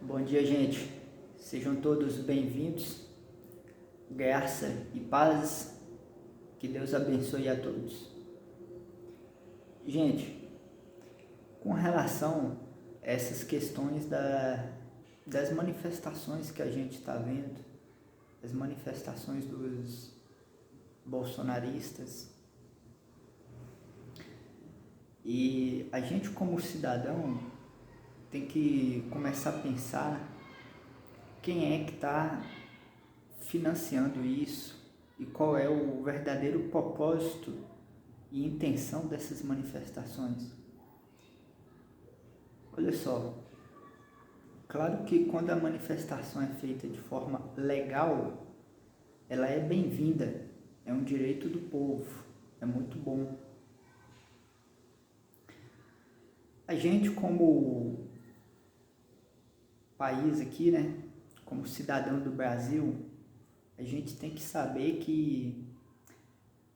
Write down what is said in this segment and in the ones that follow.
Bom dia, gente. Sejam todos bem-vindos. Graça e paz. Que Deus abençoe a todos. Gente, com relação a essas questões das manifestações que a gente está vendo, as manifestações dos bolsonaristas, e a gente como cidadão tem que começar a pensar quem é que está financiando isso e qual é o verdadeiro propósito e intenção dessas manifestações. Olha só, claro que quando a manifestação é feita de forma legal, ela é bem-vinda, é um direito do povo, é muito bom. A gente como país aqui, né, como cidadão do Brasil, a gente tem que saber que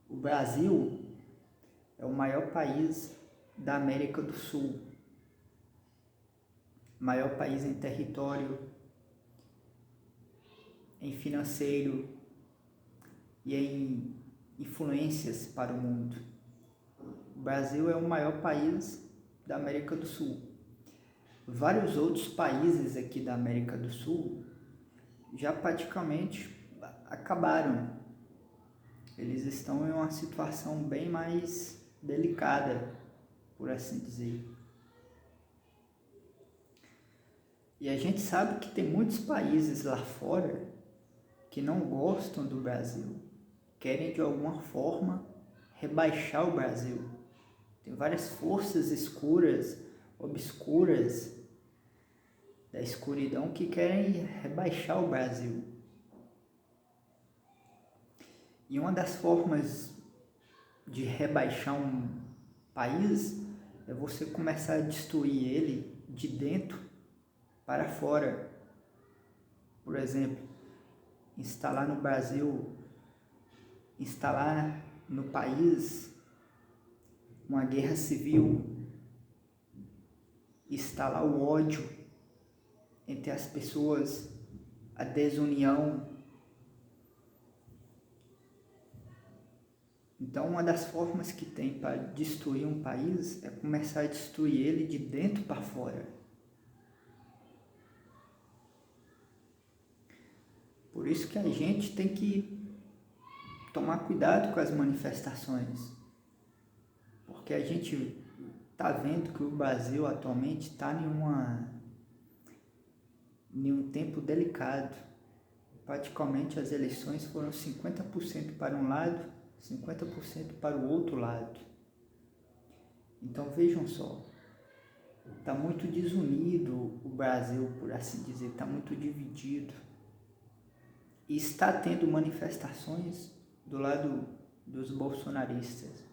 o Brasil é o maior país da América do Sul, maior país em território, em financeiro e em influências para o mundo. O Brasil é o maior país da América do Sul. Vários outros países aqui da América do Sul já praticamente acabaram. Eles estão em uma situação bem mais delicada, por assim dizer. E a gente sabe que tem muitos países lá fora que não gostam do Brasil, querem de alguma forma rebaixar o Brasil. Tem várias forças escuras, obscuras da escuridão que querem rebaixar o Brasil. E uma das formas de rebaixar um país é você começar a destruir ele de dentro para fora. Por exemplo, instalar no país uma guerra civil, instalar o ódio entre as pessoas, a desunião. Então, uma das formas que tem para destruir um país é começar a destruir ele de dentro para fora. Por isso que a gente tem que tomar cuidado com as manifestações, porque a gente está vendo que o Brasil atualmente está em um tempo delicado. Praticamente as eleições foram 50% para um lado, 50% para o outro lado. Então vejam só, está muito desunido o Brasil, por assim dizer, está muito dividido. E está tendo manifestações do lado dos bolsonaristas.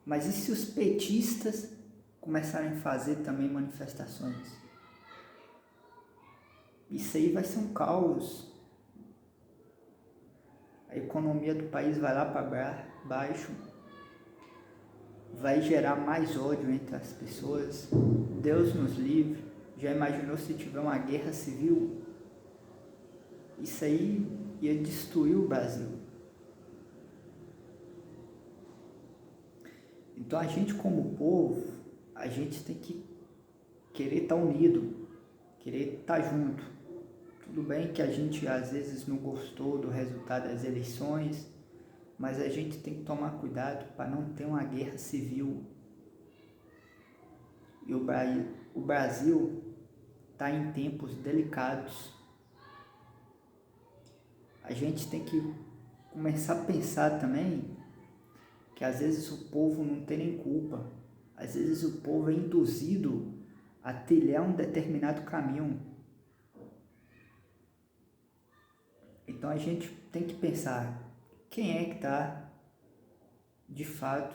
Mas e se os petistas começarem a fazer também manifestações? Isso aí vai ser um caos. A economia do país vai lá para baixo, vai gerar mais ódio entre as pessoas. Deus nos livre. Já imaginou se tiver uma guerra civil? Isso aí ia destruir o Brasil. Então a gente como povo, a gente tem que querer estar unido, querer estar junto. Tudo bem que a gente às vezes não gostou do resultado das eleições, mas a gente tem que tomar cuidado para não ter uma guerra civil. E o Brasil está em tempos delicados. A gente tem que começar a pensar também que às vezes o povo não tem nem culpa. Às vezes o povo é induzido a trilhar um determinado caminho. Então a gente tem que pensar quem é que está de fato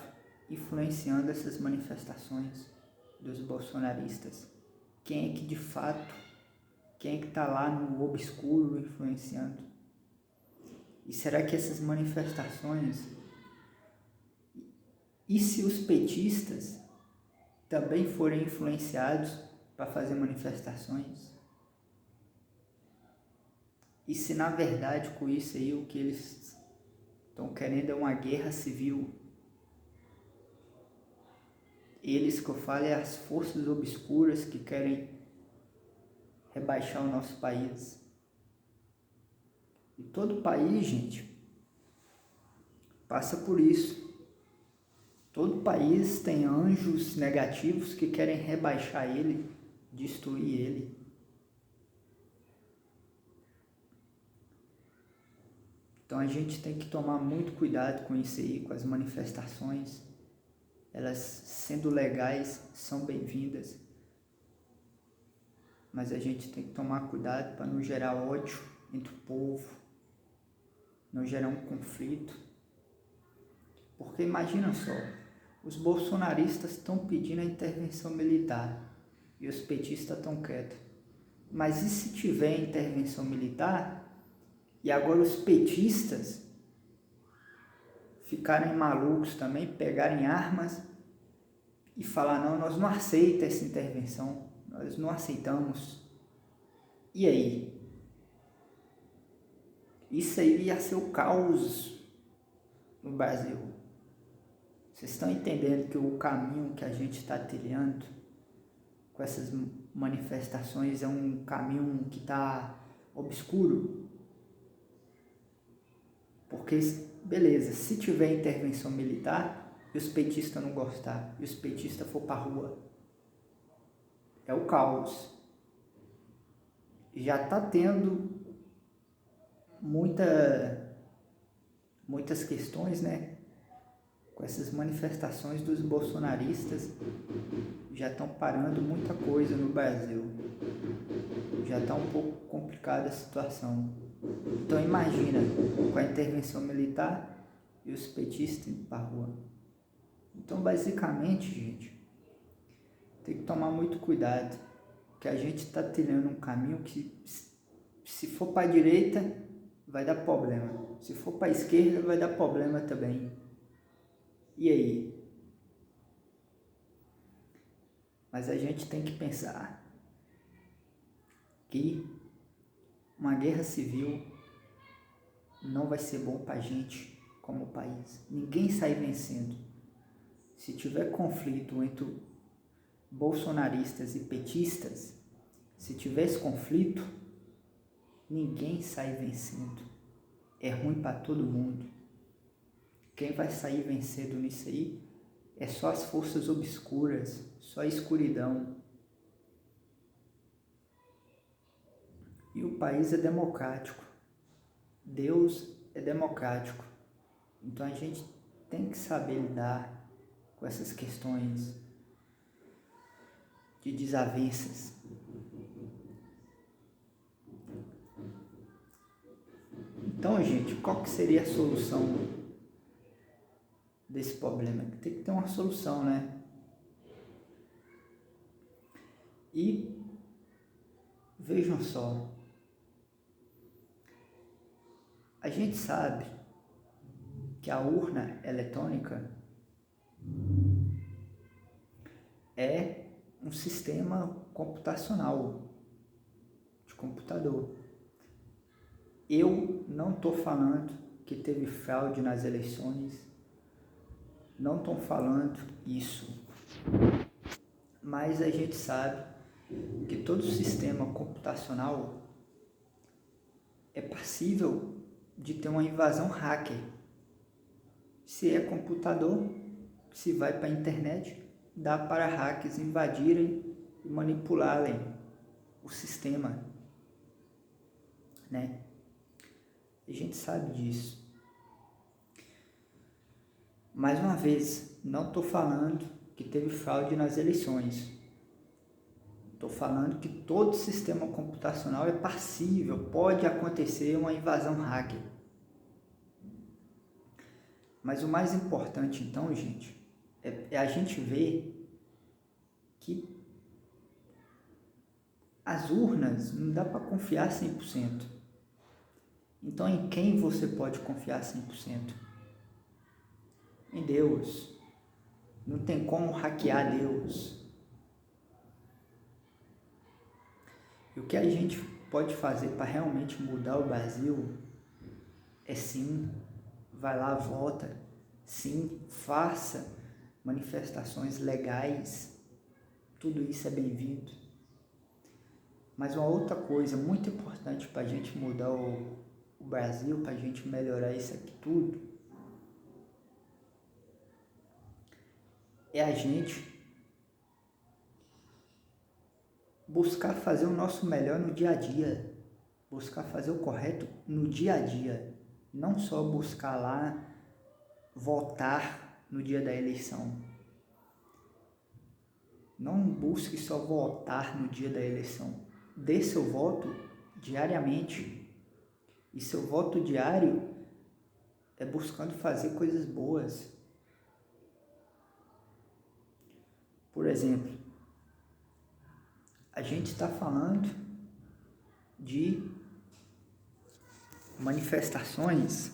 influenciando essas manifestações dos bolsonaristas. Quem é que de fato, quem é que está lá no obscuro influenciando? E será que essas manifestações, e se os petistas também forem influenciados para fazer manifestações? E se na verdade com isso aí o que eles estão querendo é uma guerra civil. Eles que eu falo é as forças obscuras que querem rebaixar o nosso país. E todo país, gente, passa por isso. Todo país tem anjos negativos que querem rebaixar ele, destruir ele. Então a gente tem que tomar muito cuidado com isso aí, com as manifestações. Elas, sendo legais, são bem-vindas. Mas a gente tem que tomar cuidado para não gerar ódio entre o povo, não gerar um conflito. Porque imagina só, os bolsonaristas estão pedindo a intervenção militar e os petistas estão quietos. Mas e se tiver intervenção militar e agora os petistas ficarem malucos também, pegarem armas e falar, não, nós não aceitamos essa intervenção, nós não aceitamos. E aí? Isso aí ia ser o caos no Brasil. Vocês estão entendendo que o caminho que a gente está trilhando com essas manifestações é um caminho que está obscuro? Porque, beleza, se tiver intervenção militar e os petistas não gostar, e os petistas for para a rua, é o caos. Já está tendo muitas questões, né? Com essas manifestações dos bolsonaristas, já estão parando muita coisa no Brasil. Já está um pouco complicada a situação. Então imagina, com a intervenção militar e os petistas indo para a rua. Então basicamente, gente, tem que tomar muito cuidado, que a gente está trilhando um caminho que, se for para a direita, vai dar problema. Se for para a esquerda, vai dar problema também. E aí? Mas a gente tem que pensar que uma guerra civil não vai ser bom para a gente como país. Ninguém sai vencendo. Se tiver conflito entre bolsonaristas e petistas, se tiver esse conflito, ninguém sai vencendo. É ruim para todo mundo. Quem vai sair vencendo nisso aí é só as forças obscuras, só a escuridão. E o país é democrático. Deus é democrático. Então a gente tem que saber lidar com essas questões de desavenças. Então, gente, qual que seria a solução desse problema? Tem que ter uma solução, né? E vejam só, a gente sabe que a urna eletrônica é um sistema computacional, de computador. Eu não estou falando que teve fraude nas eleições, não estou falando isso, mas a gente sabe que todo sistema computacional é passível de ter uma invasão hacker. Se é computador, se vai para a internet, dá para hackers invadirem e manipularem o sistema, né? A gente sabe disso. Mais uma vez, não estou falando que teve fraude nas eleições. Estou falando que todo sistema computacional é passível, pode acontecer uma invasão hacker. Mas o mais importante então, gente, é a gente ver que as urnas não dá para confiar 100%. Então, em quem você pode confiar 100%? Em Deus. Não tem como hackear Deus. E o que a gente pode fazer para realmente mudar o Brasil é sim, vai lá, vota, sim, faça manifestações legais, tudo isso é bem-vindo. Mas uma outra coisa muito importante para a gente mudar o Brasil, para a gente melhorar isso aqui tudo, é a gente buscar fazer o nosso melhor no dia a dia, buscar fazer o correto no dia a dia, não só buscar lá votar no dia da eleição. Não busque só votar no dia da eleição. Dê seu voto diariamente. E seu voto diário é buscando fazer coisas boas. Por exemplo, a gente está falando de manifestações.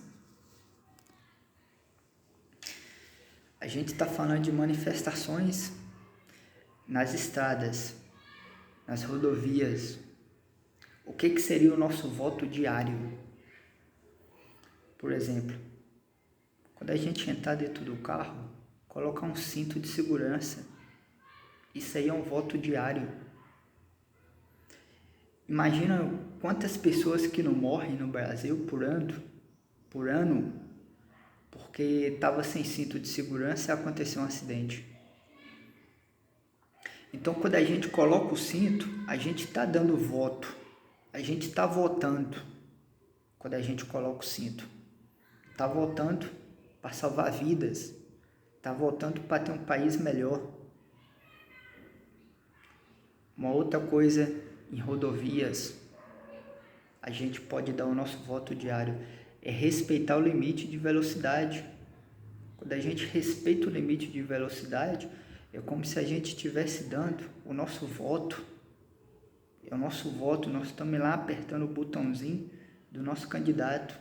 A gente está falando de manifestações nas estradas, nas rodovias. O que seria o nosso voto diário? Por exemplo, quando a gente entrar dentro do carro, colocar um cinto de segurança. Isso aí é um voto diário. Imagina quantas pessoas que não morrem no Brasil por ano, porque estava sem cinto de segurança e aconteceu um acidente. Então, quando a gente coloca o cinto, a gente está dando voto, a gente está votando. Quando a gente coloca o cinto, está votando para salvar vidas, está votando para ter um país melhor. Uma outra coisa, em rodovias, a gente pode dar o nosso voto diário, é respeitar o limite de velocidade. Quando a gente respeita o limite de velocidade, é como se a gente estivesse dando o nosso voto. É o nosso voto, nós estamos lá apertando o botãozinho do nosso candidato.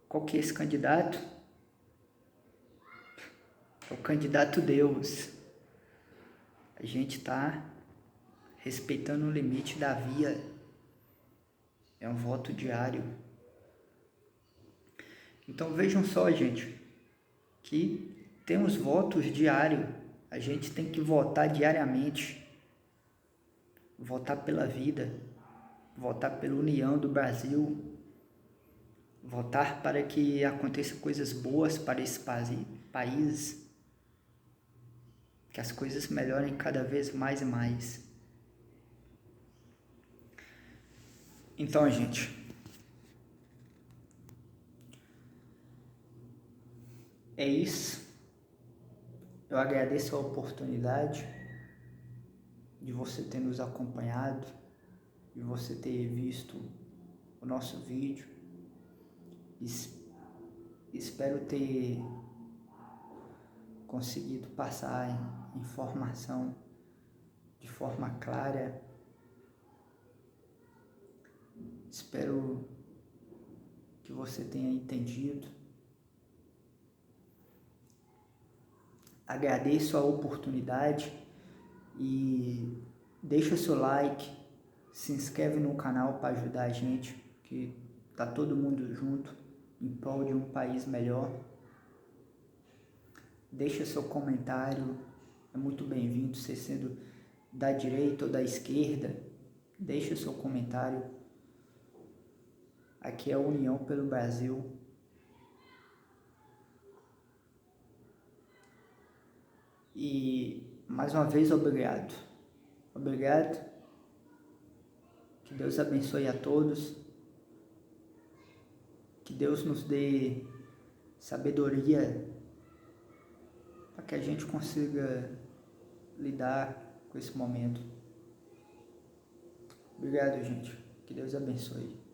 Qual que é esse candidato? É o candidato Deus. A gente está respeitando o limite da via. É um voto diário. Então vejam só, gente, que temos votos diários. A gente tem que votar diariamente. Votar pela vida. Votar pela união do Brasil. Votar para que aconteçam coisas boas para esse país. Que as coisas melhorem cada vez mais e mais. Então, gente, é isso. Eu agradeço a oportunidade de você ter nos acompanhado, de você ter visto o nosso vídeo. Espero ter conseguido passar informação de forma clara. Espero que você tenha entendido. Agradeço a oportunidade e deixa seu like, se inscreve no canal para ajudar a gente, que tá todo mundo junto em prol de um país melhor. Deixa seu comentário, é muito bem-vindo, você sendo da direita ou da esquerda, deixa seu comentário. Aqui é a União pelo Brasil. E mais uma vez, obrigado. Obrigado. Que Deus abençoe a todos. Que Deus nos dê sabedoria para que a gente consiga lidar com esse momento. Obrigado, gente. Que Deus abençoe.